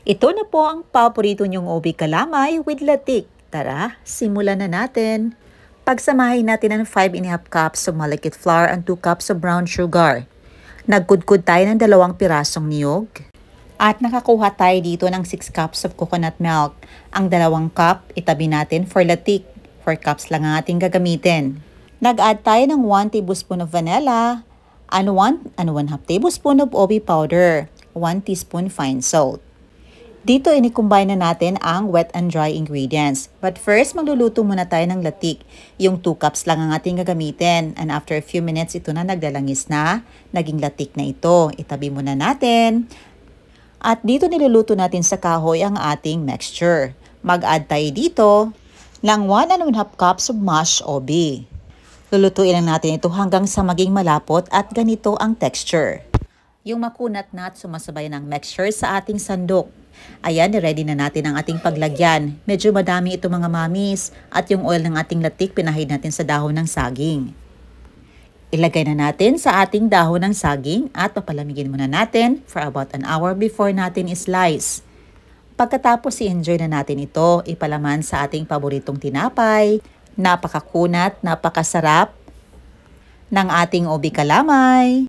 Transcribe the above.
Ito na po ang paborito niyong ubi kalamay with latik. Tara, simulan na natin. Pagsamahin natin ang 5½ cups of malakit flour and 2 cups of brown sugar. Nagkudkud tayo ng 2 pirasong niyog. At nakakuha tayo dito ng 6 cups of coconut milk. Ang 2 cup, itabi natin for latik. 4 cups lang ang ating gagamitin. Nag-add tayo ng 1 tablespoon of vanilla and 1½ tablespoon of ubi powder. 1 teaspoon fine salt. Dito ini-combine na natin ang wet and dry ingredients. But first, magluluto muna tayo ng latik. Yung 2 cups lang ang ating gagamitin. And after a few minutes, ito na naglalangis na. Naging latik na ito. Itabi muna natin. At dito niluluto natin sa kahoy ang ating mixture. Mag-add tayo dito ng 1½ cups of mashed ubi. Lulutuin lang natin ito hanggang sa maging malapot at ganito ang texture. Yung makunat na at sumasabay ng mixture sa ating sandok. Ayan, ready na natin ang ating paglagyan. Medyo madami ito mga mamis. At yung oil ng ating latik, pinahid natin sa dahon ng saging. Ilagay na natin sa ating dahon ng saging at papalamigin muna natin for about an hour before natin i-slice. Pagkatapos i-enjoy na natin ito, ipalaman sa ating paboritong tinapay. Napakakunat, napakasarap ng ating ubi kalamay.